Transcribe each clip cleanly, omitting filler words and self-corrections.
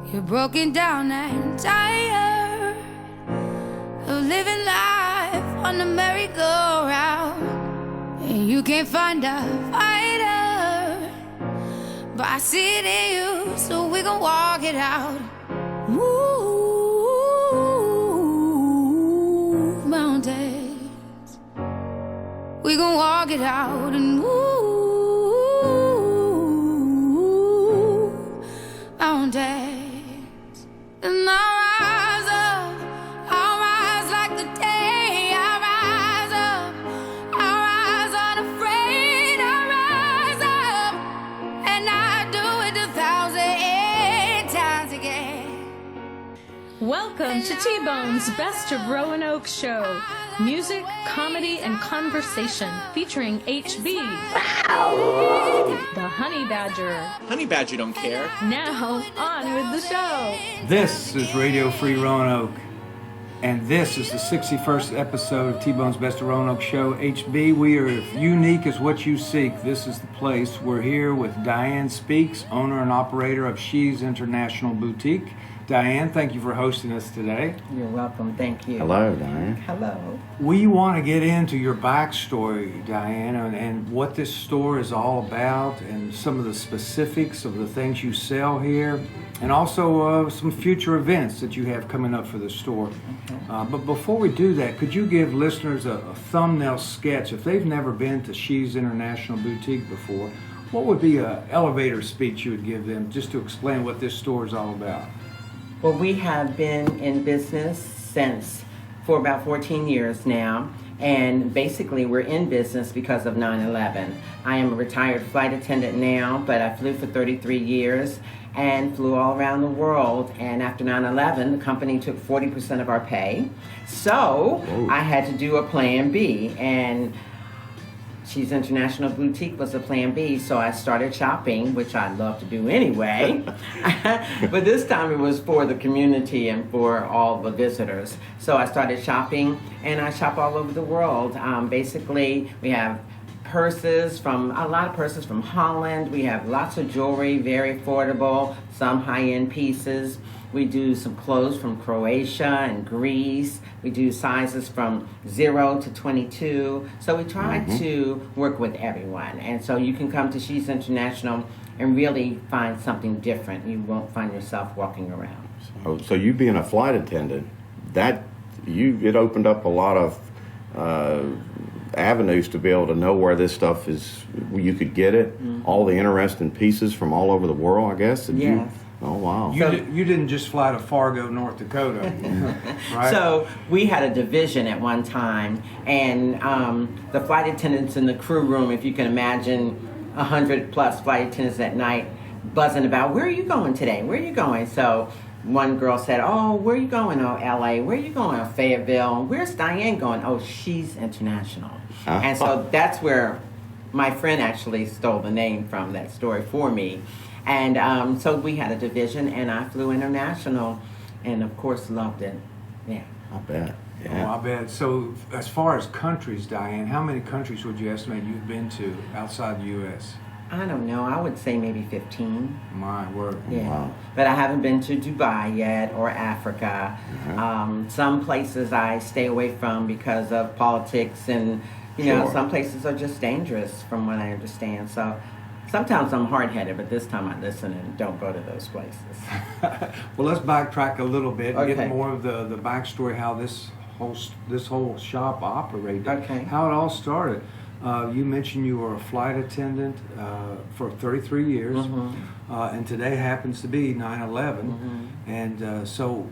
You're broken down and tired of living life on the merry-go-round, and you can't find a fighter, but I see it in you, so we gon' walk it out. Move mountains, we gon' walk it out and move mountains. And I'll rise up, I'll rise like the day. I'll rise up, I'll rise unafraid. I'll rise up, and I do it 1,000 times again. Welcome to T-Bone's Best of Roanoke show. Music, comedy, and conversation featuring HB, the Honey Badger. Honey Badger don't care. Now, on with the show. This is Radio Free Roanoke, and this is the 61st episode of T-Bone's Best of Roanoke show. HB, we are unique as what you seek. This is the place. We're here with Diane Speaks, owner and operator of She's International Boutique. Diane, thank you for hosting us today. You're welcome. Thank you. Hello, Diane. Hello. We want to get into your backstory, Diane, and what this store is all about, and some of the specifics of the things you sell here, and also some future events that you have coming up for the store. Okay. But before we do that, could you give listeners a thumbnail sketch? If they've never been to She's International Boutique before, what would be an elevator speech you would give them just to explain what this store is all about? Well, we have been in business for about 14 years now, and basically we're in business because of 9/11. I am a retired flight attendant now, but I flew for 33 years and flew all around the world, and after 9/11, the company took 40% of our pay, so I had to do a plan B, and She's International Boutique was a plan B, so I started shopping, which I love to do anyway. But this time it was for the community and for all the visitors. So I started shopping, and I shop all over the world. Basically, we have a lot of purses from Holland. We have lots of jewelry, very affordable, some high-end pieces. We do some clothes from Croatia and Greece. We do sizes from 0 to 22. So we try to work with everyone. And so you can come to She's International and really find something different. You won't find yourself walking around. So you being a flight attendant, it opened up a lot of avenues to be able to know where this stuff is, where you could get it, all the interesting pieces from all over the world, I guess. Yes. Oh, wow. You didn't just fly to Fargo, North Dakota, right? So we had a division at one time, and the flight attendants in the crew room, if you can imagine 100 plus flight attendants at night buzzing about, where are you going today? Where are you going? So one girl said, oh, where are you going? Oh, LA. Where are you going? Oh, Fayetteville. Where's Diane going? Oh, She's International. And so that's where my friend actually stole the name from that story for me. And so we had a division, and I flew international, and of course loved it. Yeah. I bet. Yeah. Oh, I bet. So as far as countries, Diane, how many countries would you estimate you've been to outside the U.S.? I don't know. I would say maybe 15. My word. Yeah. Wow. But I haven't been to Dubai yet or Africa. Some places I stay away from because of politics, and you know, some places are just dangerous from what I understand. So sometimes I'm hard-headed, but this time I listen and don't go to those places. Well, let's backtrack a little bit and Okay. get more of the backstory, how this whole shop operated, Okay. how it all started. You mentioned you were a flight attendant for 33 years, and today happens to be 9/11. And so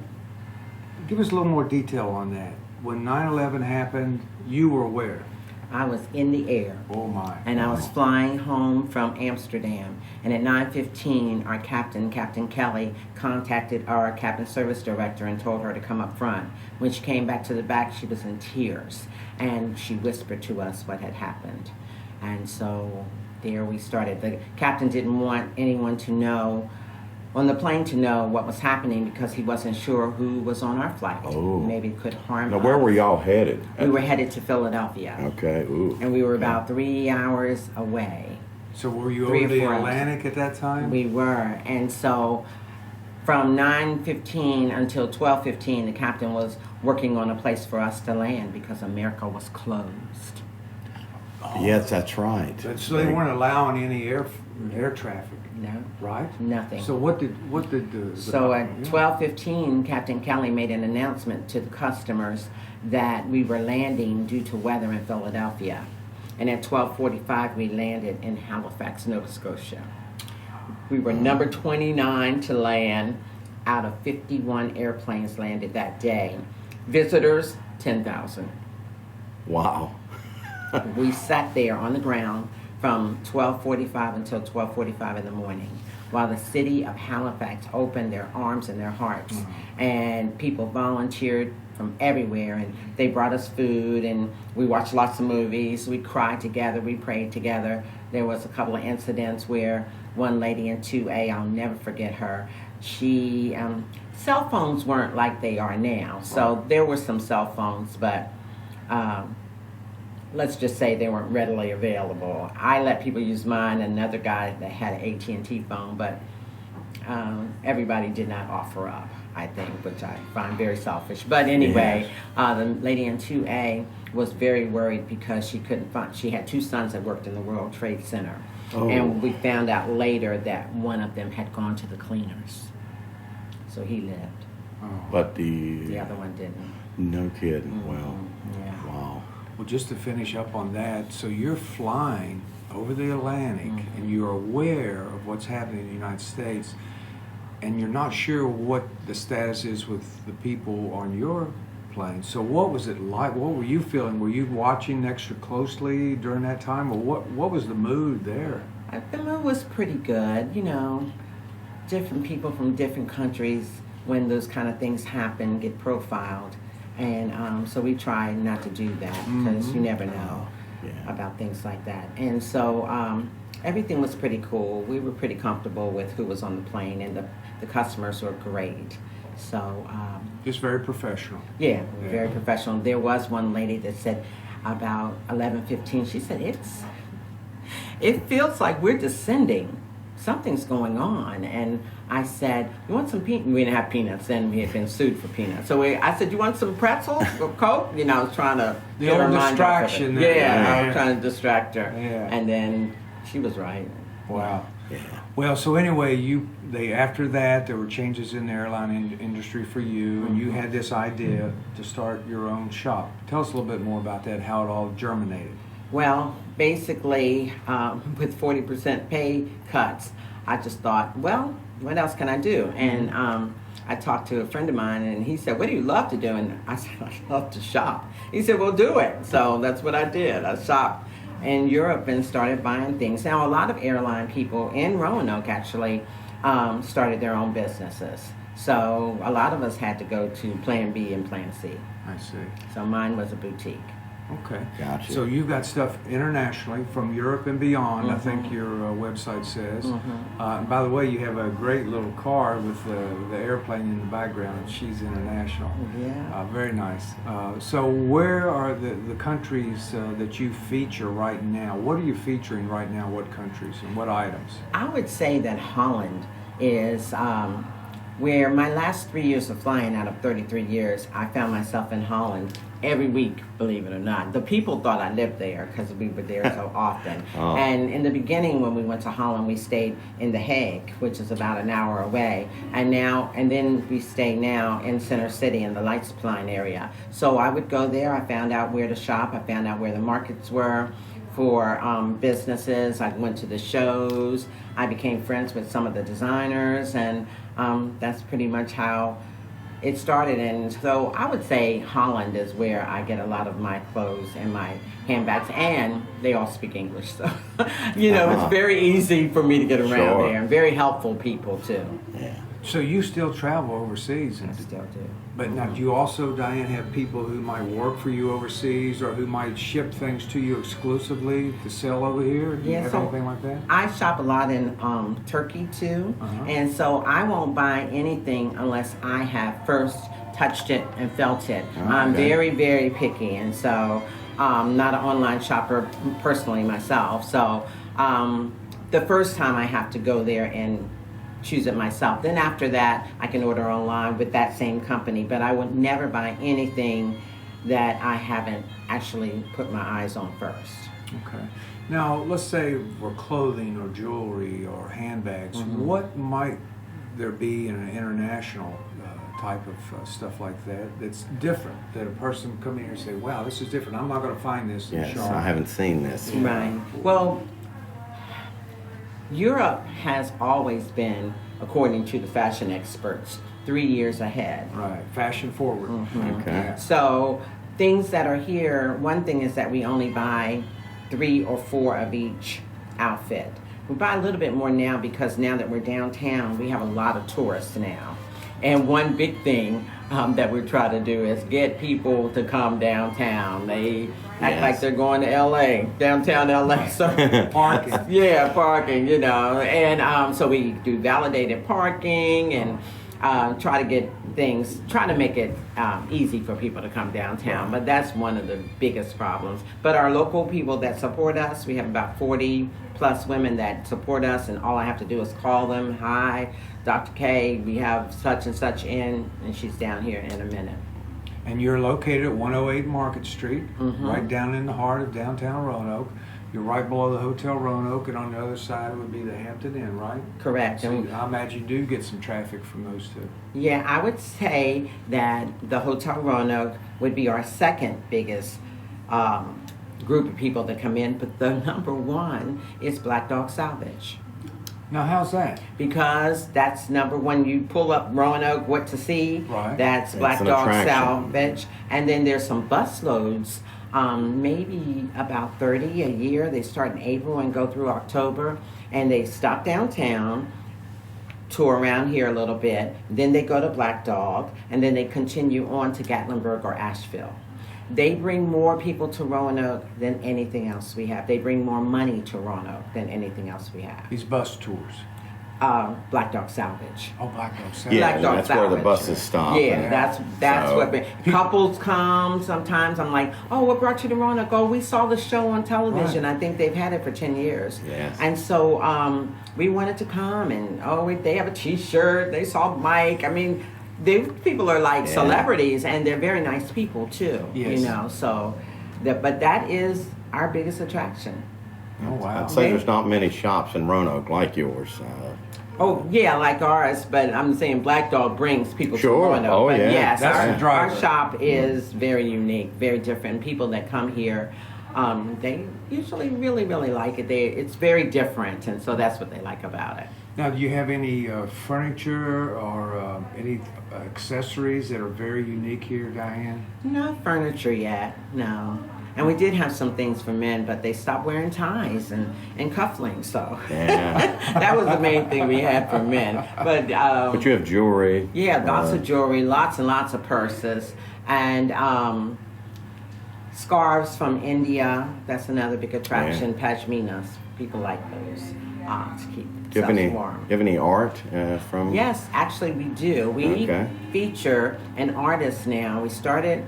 give us a little more detail on that. When 9/11 happened, you were where? I was in the air. Oh my. And I was flying home from Amsterdam. And at 9:15, our Captain Kelly, contacted our cabin service director and told her to come up front. When she came back to the back, she was in tears. And she whispered to us what had happened. And so there we started. The captain didn't want anyone to know, on the plane to know what was happening, because he wasn't sure who was on our flight. Oh. Maybe it could harm Now, us. where were y'all headed? We were headed to Philadelphia. Okay. Ooh. And we were about 3 hours away. So were you 3 over or the 4 hours. Atlantic at that time? We were. And so From 9:15 until 12:15, the captain was working on a place for us to land because America was closed. Yes, that's right. So they weren't allowing any air traffic, No, right? nothing. So what did So at 12:15, Captain Kelly made an announcement to the customers that we were landing due to weather in Philadelphia. And at 12:45, we landed in Halifax, Nova Scotia. We were number 29 to land out of 51 airplanes landed that day. Visitors, 10,000. Wow. We sat there on the ground from 12:45 until 12:45 in the morning while the city of Halifax opened their arms and their hearts. And people volunteered from everywhere, and they brought us food, and we watched lots of movies. We cried together, we prayed together. There was a couple of incidents where one lady in 2A, I'll never forget her, she, cell phones weren't like they are now, so there were some cell phones, but let's just say they weren't readily available. I let people use mine, another guy that had an AT&T phone, but everybody did not offer up, I think, which I find very selfish. But anyway, the lady in 2A was very worried because she couldn't find, she had two sons that worked in the World Trade Center. Oh. And we found out later that one of them had gone to the cleaners. So he lived. But The other one didn't. no kidding. Well, Yeah. wow. Well, just to finish up on that, so you're flying over the Atlantic and you're aware of what's happening in the United States, and you're not sure what the status is with the people on your plane. So what was it like? What were you feeling? Were you watching extra closely during that time, or what was the mood there? The mood was pretty good. You know, different people from different countries, when those kind of things happen, get profiled. And so we try not to do that because you never know about things like that. And so everything was pretty cool. We were pretty comfortable with who was on the plane, and the customers were great. So Just very professional. yeah, very professional. There was one lady that said about 11:15. She said, "It feels like we're descending. Something's going on." And I said, "You want some peanuts?" We didn't have peanuts then. We had been sued for peanuts. So I said, "You want some pretzels or Coke?" You know, I was trying to The get her old mind off of it. distraction there. Yeah, I Yeah. was trying to distract her. Yeah. And then she was right. Wow. Yeah. Well, so anyway, after that there were changes in the airline industry for you, and you had this idea to start your own shop. Tell us a little bit more about that, how it all germinated. Well, basically, with 40% pay cuts, I just thought, well, what else can I do? And I talked to a friend of mine, and he said, "What do you love to do?" And I said, "I love to shop." He said, "Well, do it." So that's what I did. I shopped in Europe and started buying things. Now, a lot of airline people in Roanoke actually started their own businesses. So a lot of us had to go to Plan B and Plan C. I see. So mine was a boutique. Okay. Gotcha. So you've got stuff internationally from Europe and beyond, I think your website says. And by the way, you have a great little car with the airplane in the background. She's international. Yeah. Very nice. So where are the countries that you feature right now? What are you featuring right now? What countries and what items? I would say that Holland is where my last 3 years of flying out of 33 years, I found myself in Holland every week, believe it or not. The people thought I lived there because we were there so often. Oh. And in the beginning, when we went to Holland, we stayed in The Hague, which is about an hour away. And then we stay now in Center City in the light supplying area. So I would go there. I found out where to shop. I found out where the markets were for businesses. I went to the shows. I became friends with some of the designers, and that's pretty much how it started. And so I would say Holland is where I get a lot of my clothes and my handbags, and they all speak English. So, it's very easy for me to get around Sure. there, and very helpful people too. Yeah. So you still travel overseas, I still do. but now do you also, Diane, have people who might work for you overseas, or who might ship things to you exclusively to sell over here? Do you Yeah, have so anything like that? I shop a lot in Turkey too, and so I won't buy anything unless I have first touched it and felt it. I'm Okay. very, very picky, and so not an online shopper personally myself. So the first time I have to go there and choose it myself. Then after that, I can order online with that same company, but I would never buy anything that I haven't actually put my eyes on first. Okay. Now, let's say for clothing or jewelry or handbags, what might there be in an international type of stuff like that that's different, that a person come in here and say, wow, this is different, I'm not going to find this in Yes, Charlotte. I haven't seen this. Right. Well, Europe has always been, according to the fashion experts, 3 years ahead. Right, fashion forward. Okay. Yeah. So things that are here, one thing is that we only buy 3 or 4 of each outfit. We buy a little bit more now because now that we're downtown, we have a lot of tourists now. And one big thing that we try to do is get people to come downtown. They act like they're going to LA, downtown LA. So Parking. yeah, parking, you know. And so we do validated parking and try to make it easy for people to come downtown. But that's one of the biggest problems. But our local people that support us, we have about 40 plus women that support us, and all I have to do is call them. Hi, Dr. K, we have such and such in, and she's down here in a minute. And you're located at 108 Market Street, right down in the heart of downtown Roanoke. You're right below the Hotel Roanoke, and on the other side would be the Hampton Inn, right? Correct. So I imagine you do get some traffic from those two. Yeah, I would say that the Hotel Roanoke would be our second biggest group of people that come in, but the number one is Black Dog Salvage. Now, how's that? Because that's number one. You pull up Roanoke, what to see. Right. That's It's Black an Dog attraction. Salvage. And then there's some bus loads, maybe about 30 a year. They start in April and go through October. And they stop downtown, tour around here a little bit. Then they go to Black Dog. And then they continue on to Gatlinburg or Asheville. They bring more people to Roanoke than anything else we have. They bring more money to Roanoke than anything else we have. These bus tours. Black Dog Salvage. Oh, Black Dog Salvage. Yeah, Black Dog that's where the Salvage. buses stop. Yeah, and- that's So- what couples come. Sometimes I'm like, oh, what brought you to Roanoke? Oh, we saw the show on television. Right. I think they've had it for 10 years. Yes. And so we wanted to come, and they have a T-shirt. They saw Mike. I mean, people are like Yeah. celebrities, and they're very nice people too. Yes. You know, so but that is our biggest attraction. Oh, wow. I'd say there's not many shops in Roanoke like yours. Oh yeah, like ours, but I'm saying Black Dog brings people Sure. to Roanoke. Oh, But yeah. yes, That's the our driver. shop is very unique, very different. People that come here, they usually really, really like it. It's very different, and so that's what they like about it. Now, do you have any furniture or any accessories that are very unique here, Diane? Not furniture yet, no. And we did have some things for men, but they stopped wearing ties and cufflinks, so Yeah. that was the main thing we had for men. But But you have jewelry. yeah, lots of jewelry, lots and lots of purses, and scarves from India. That's another big attraction. Pashminas, people like those to keep Do you have themselves warm. do you have any art from? Yes, actually we do. We Okay. feature an artist now. We started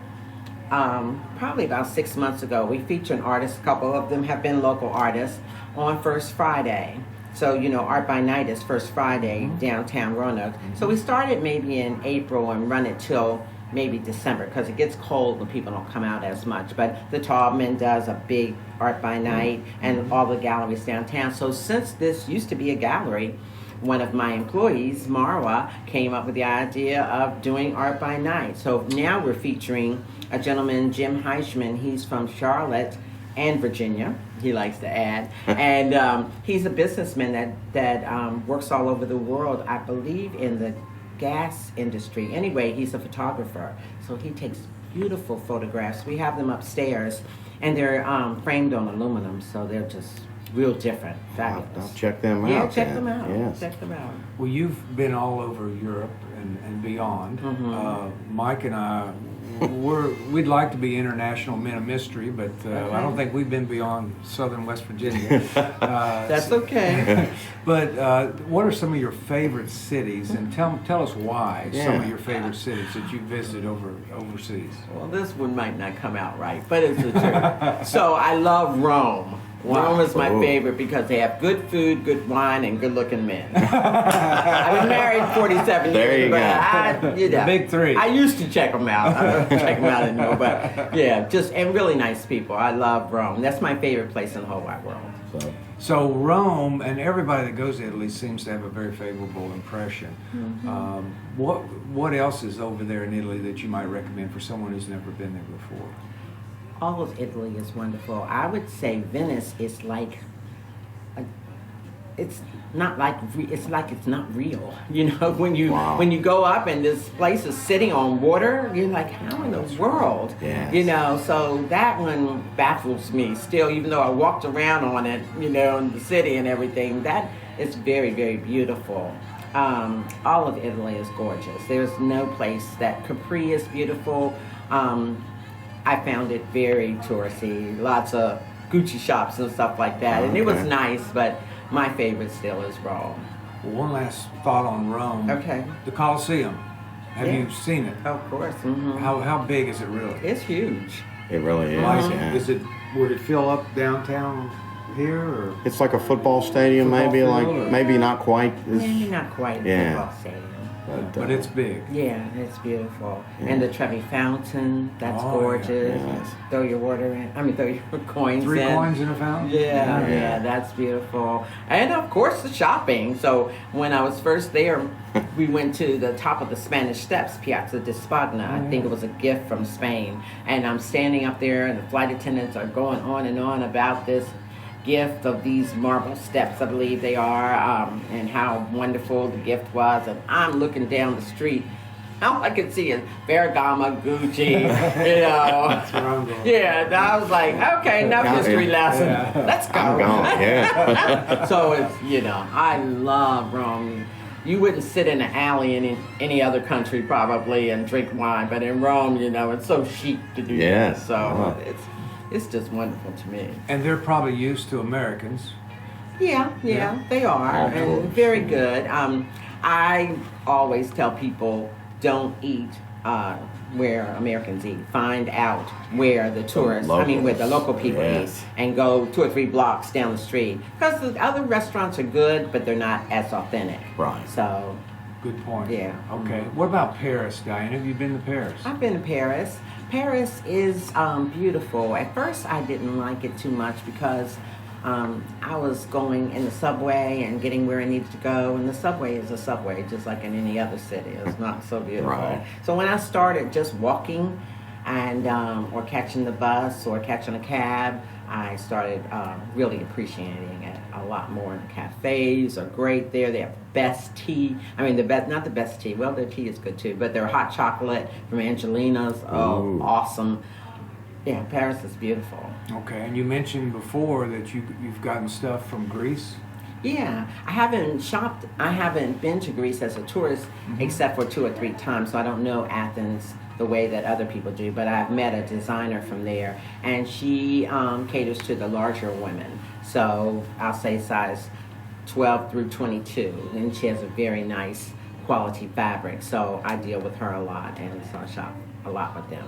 probably about 6 months ago. We feature an artist. A couple of them have been local artists on First Friday. So, Art by Night is First Friday, downtown Roanoke. So we started maybe in April and run it till maybe December because it gets cold when people don't come out as much. But the Taubman does a big Art by Night and all the galleries downtown. So since this used to be a gallery, one of my employees, Marwa, came up with the idea of doing Art by Night. So now we're featuring a gentleman, Jim Heishman. He's from Charlotte and Virginia, he likes to add. And he's a businessman that works all over the world, I believe in the gas industry. Anyway, he's a photographer. So he takes beautiful photographs. We have them upstairs, and they're framed on aluminum, so they're just real different, fabulous. I'll check them Yeah, out. check then. them out. Yes. Check them out. Well, you've been all over Europe and beyond. Mike and I, we'd like to be international men of mystery, but I don't think we've been beyond southern West Virginia. That's okay. But what are some of your favorite cities, and tell us why some Yeah. of your favorite cities that you visited overseas. Well, this one might not come out right, but it's the truth. So I love Rome. Rome is my Ooh. favorite because they have good food, good wine, and good-looking men. I've been married 47 There years, you but go. The big three. I used to check them out. I don't check them out anymore, but yeah, and really nice people. I love Rome. That's my favorite place in the whole wide world. So Rome, and everybody that goes to Italy seems to have a very favorable impression. What else is over there in Italy that you might recommend for someone who's never been there before? All of Italy is wonderful. I would say Venice is like, it's not like it's not real. You know, when you go up and this place is sitting on water, you're like, how in the world? Yes. You know, so that one baffles me still, even though I walked around on it, you know, in the city and everything. That is very, very beautiful. All of Italy is gorgeous. There's no place that Capri is beautiful. I found it very touristy, lots of Gucci shops and stuff like that, and it was nice, but my favorite still is Rome. Well, one last thought on Rome. Okay. The Colosseum. Have Yeah. you seen it? Of course. Mm-hmm. How big is it really? It's huge. It really is. Like, Yeah. would it fill up downtown here, or? It's like a football stadium, Football maybe, field, like or- maybe not quite. Maybe not quite a Yeah. football stadium. But it's big. Yeah, it's beautiful. And the Trevi Fountain, that's Oh, yeah. gorgeous. Yes. Throw your water in. I mean, throw your coins Three in. coins in a fountain? Yeah, that's beautiful. And of course, the shopping. So when I was first there, we went to the top of the Spanish Steps, Piazza di Spagna. I think it was a gift from Spain. And I'm standing up there, and the flight attendants are going on and on about this gift of these marble steps, I believe they are, and how wonderful the gift was. And I'm looking down the street. All I could see is Ferragamo, Gucci, you know. That's where I'm going. Yeah, and I was like, okay, enough history lesson. Yeah. Let's go. I'm gone. Yeah. So it's, you know, I love Rome. You wouldn't sit in an alley in any other country probably and drink wine, but in Rome, you know, it's so chic to do Yes. that. So Wow. it's just wonderful to me. And they're probably used to Americans. Yeah, they are, Of and course. very good. I always tell people, don't eat where Americans eat. Find out where the tourists, where the local people Yes. eat, and go 2 or 3 blocks down the street. Because the other restaurants are good, but they're not as authentic. Right. So, Good point. Yeah. Okay. What about Paris, Diane? Have you been to Paris? I've been to Paris. Paris is beautiful. At first, I didn't like it too much because I was going in the subway and getting where I needed to go, and the subway is a subway just like in any other city. It's not so beautiful. Right. So when I started just walking and or catching the bus or catching a cab, I started really appreciating it a lot more. The cafes are great there. They have best tea. I mean, not the best tea. Well, their tea is good too, but their hot chocolate from Angelina's, Ooh. awesome. Yeah, Paris is beautiful. Okay. And you mentioned before that you've gotten stuff from Greece. Yeah, I haven't been to Greece as a tourist except for 2 or 3 times, so I don't know Athens the way that other people do, but I've met a designer from there, and she caters to the larger women, so I'll say size 12 through 22, and she has a very nice quality fabric, so I deal with her a lot, and so I shop a lot with them.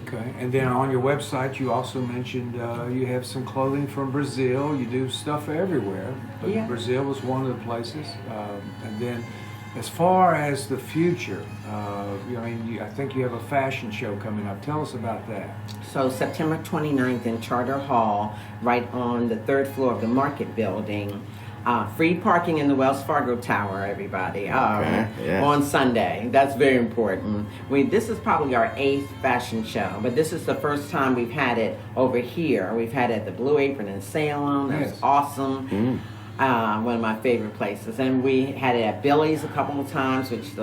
Okay. And then on your website, you also mentioned you have some clothing from Brazil. You do stuff everywhere, but Yeah. Brazil was one of the places. And then, as far as the future, I think you have a fashion show coming up. Tell us about that. So September 29th in Charter Hall, right on the 3rd floor of the Market Building. Free parking in the Wells Fargo Tower, everybody, yes. on Sunday. That's very important. This is probably our 8th fashion show, but this is the first time we've had it over here. We've had it at the Blue Apron in Salem. That's Yes. awesome. One of my favorite places. And we had it at Billy's a couple of times, which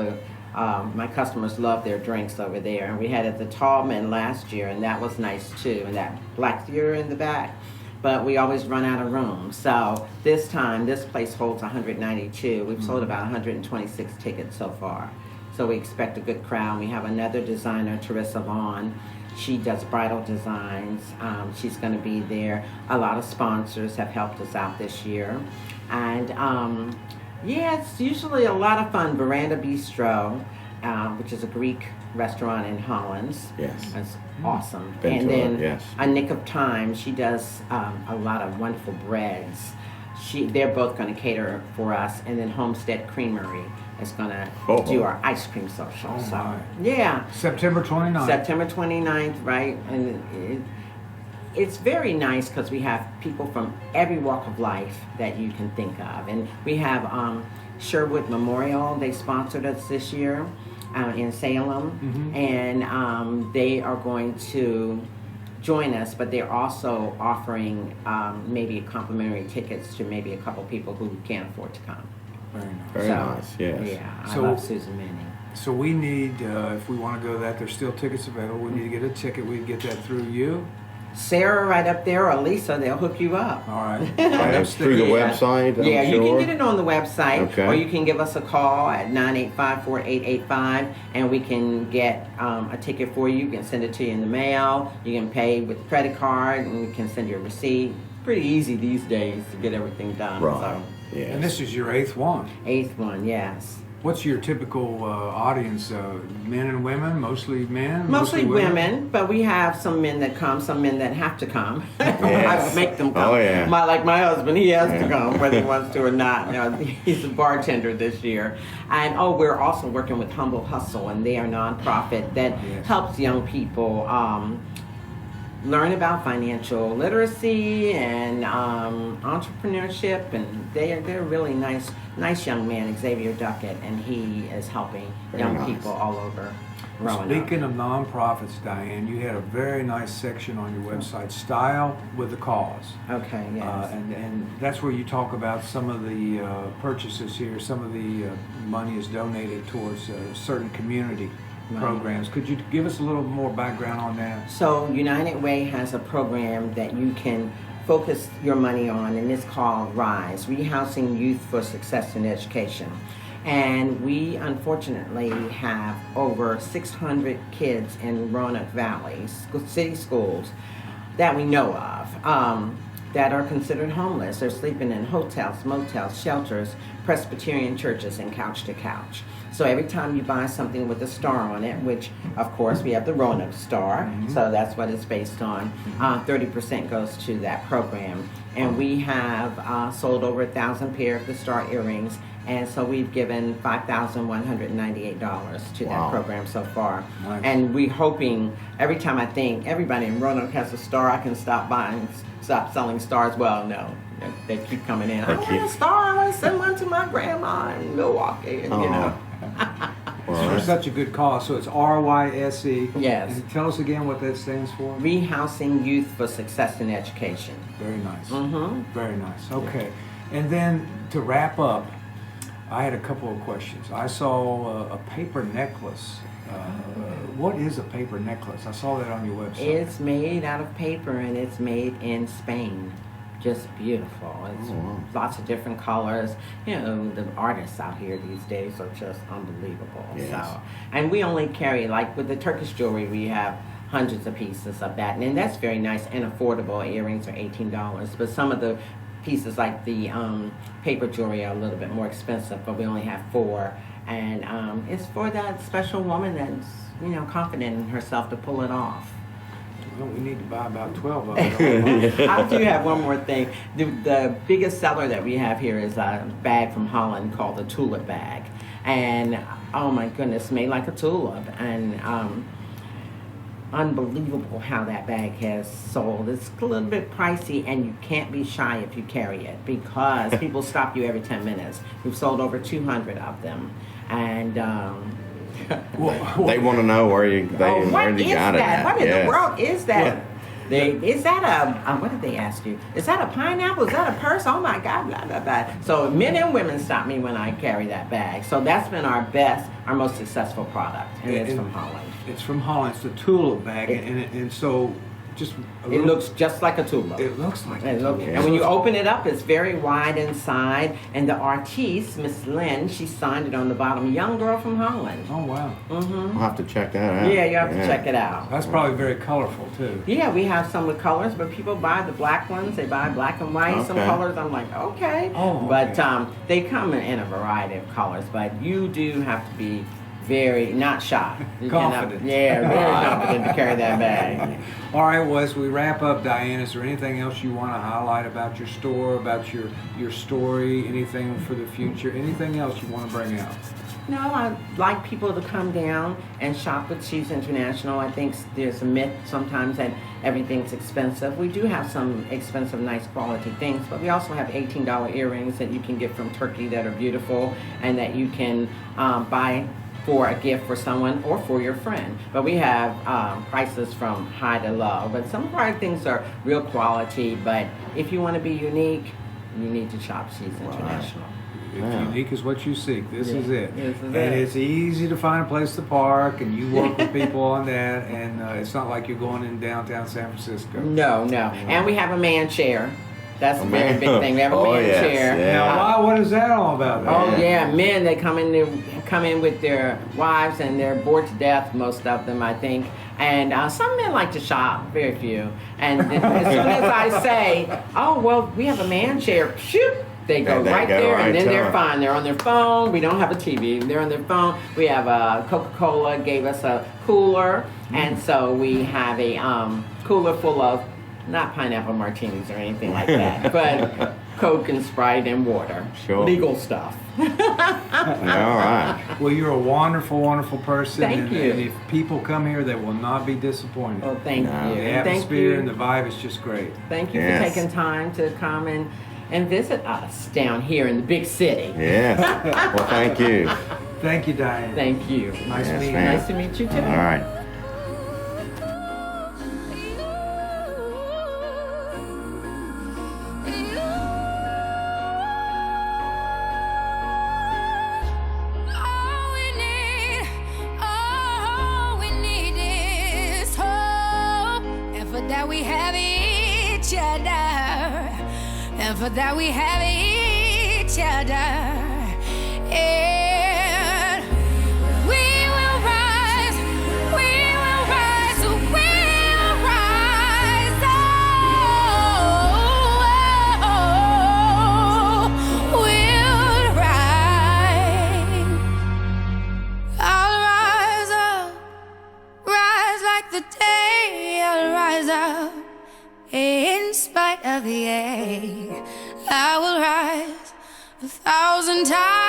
my customers love their drinks over there. And we had it at the Tallman last year, and that was nice too. And that Black Theater in the back. But we always run out of room. So this time, this place holds 192. We've sold about 126 tickets so far. So we expect a good crowd. We have another designer, Teresa Vaughn. She does bridal designs. She's going to be there. A lot of sponsors have helped us out this year. And it's usually a lot of fun. Veranda Bistro. which is a Greek restaurant in Hollands. Yes. That's awesome. Been and to it, then yes. A Nick of Time, she does a lot of wonderful breads. They're both going to cater for us, and then Homestead Creamery is going to do our ice cream social. Oh, so my. yeah, September 29th. September 29th, right? And it's very nice because we have people from every walk of life that you can think of. And we have Sherwood Memorial. They sponsored us this year in Salem. And they are going to join us, but they're also offering maybe complimentary tickets to maybe a couple people who can't afford to come. Very nice. Very nice, yes. Yeah, So- I love Susan Manning. So we need, if we want to go to that, there's still tickets available. We need to get a ticket. We can get that through you. Sarah right up there, or Lisa, they'll hook you up. All right. And through the website, I'm Yeah, you sure. can get it on the website, Okay. or you can give us a call at 985-4885, and we can get a ticket for you. You can send it to you in the mail. You can pay with a credit card, and we can send you a receipt. Pretty easy these days to get everything done. Right. So, Yes. And this is your 8th one. 8th one, yes. What's your typical audience? Men and women? Mostly men? Mostly women, but we have some men that come, some men that have to come. Yes. I make them come. Oh, yeah. Like my husband, he has to Yeah. come whether he wants to or not. You know, he's a bartender this year. And we're also working with Humble Hustle, and they are a nonprofit that Yes. helps young people learn about financial literacy and entrepreneurship, and they're really nice young man, Xavier Duckett, and he is helping Very young nice. people all over Roanoke. Speaking of nonprofits, Diane, you had a very nice section on your website, Style with the Cause. Okay, yes. And that's where you talk about some of the purchases here, some of the money is donated towards certain community programs. Could you give us a little more background on that? So United Way has a program that you can focus your money on, and it's called RISE, Rehousing Youth for Success in Education. And we unfortunately have over 600 kids in Roanoke Valley, city schools, that we know of, that are considered homeless. They're sleeping in hotels, motels, shelters, Presbyterian churches, and couch to couch. So every time you buy something with a star on it, which of course we have the Roanoke Star, so that's what it's based on, 30% goes to that program. And we have sold over 1,000 pair of the star earrings, and so we've given $5,198 to Wow. that program so far. Nice. And we're hoping, every time I think everybody in Roanoke has a star, I can stop selling stars. Well, no, they keep coming in. I want a star. I want to send one to my grandma in Milwaukee. And, you know. Well, For that's- such a good cause. So it's RYSE. Yes. And tell us again what that stands for. Rehousing Youth for Success in Education. Very nice. Mm-hmm. Very nice. Okay. And then to wrap up, I had a couple of questions. I saw a paper necklace. What is a paper necklace? I saw that on your website. It's made out of paper, and it's made in Spain. Just beautiful. It's Oh, wow. lots of different colors. You know, the artists out here these days are just unbelievable. Yes. So, and we only carry, like with the Turkish jewelry, we have hundreds of pieces of that, and that's very nice and affordable. Earrings are $18, but some of the pieces like the paper jewelry are a little bit more expensive, but we only have 4, and it's for that special woman that's confident in herself to pull it off. Well, we need to buy about 12 of them. I do have one more thing. The biggest seller that we have here is a bag from Holland called the tulip bag, and oh my goodness, made like a tulip, and unbelievable how that bag has sold. It's a little bit pricey, and you can't be shy if you carry it because people stop you every 10 minutes. We've sold over 200 of them, and They want to know where you what got is it that? at. What in Yes. the world is that? Yeah. Is that a what did they ask you? Is that a pineapple? Is that a purse? Oh my God, blah, blah, blah. So men and women stop me when I carry that bag. So that's been our most successful product, and it's from Holland. It's from Holland. It's the tulip bag, and so just a It little- looks just like a tulip. It looks like a And, tulip. and when you open it up, it's very wide inside. And the artiste, Miss Lynn, she signed it on the bottom. Young girl from Holland. Oh wow, I'll have to check that out. Yeah, you have to check it out. that's probably very colorful too. Yeah, we have some with colors, but people buy the black ones. They buy black and white. Some Okay. colors, I'm like, okay. Oh, But okay. they come in a variety of colors. But you do have to be very, not shy. You Confident. very confident to carry that bag. All right, well, as we wrap up, Diane, is there anything else you want to highlight about your store, about your story, anything for the future, anything else you want to bring out? No, I'd like people to come down and shop with She's International. I think there's a myth sometimes that everything's expensive. We do have some expensive, nice quality things, but we also have $18 earrings that you can get from Turkey that are beautiful and that you can buy for a gift for someone or for your friend. But we have prices from high to low. But some of our things are real quality, but if you want to be unique, you need to shop She's International. Unique is what you seek. This is it. This is and it. it's easy to find a place to park, and you work with people on that, and it's not like you're going in downtown San Francisco. No. And we have a man chair. That's a very big thing. We have a man yes, chair. yeah. Now, what is that all about? Oh yeah, men, they come in with their wives and they're bored to death, most of them I think. And some men like to shop, very few. And as soon as I say, oh well, we have a man chair, shoot, they go right there and then they're fine. They're on their phone. We don't have a TV. They're on their phone. We have Coca-Cola gave us a cooler, and so we have a cooler full of not pineapple martinis or anything like that, but Coke and Sprite and water. Sure. Legal stuff. All right. Well, you're a wonderful, wonderful person. Thank you. And if people come here, they will not be disappointed. Well, thank No. you. The And thank atmosphere you. and the vibe is just great. Thank you Yes. for taking time to come and visit us down here in the big city. Yes. Well, thank you. Thank you, Diane. Thank you. Nice Yes, meeting you. ma'am. Nice to meet you too. All right. All we need is hope, and for that we have each other, and for that we have each other. And we will rise, we will rise, we will rise. Oh, we'll rise. I'll rise up, rise like the day. I'll rise up in spite of the ache. I will rise 1,000 times.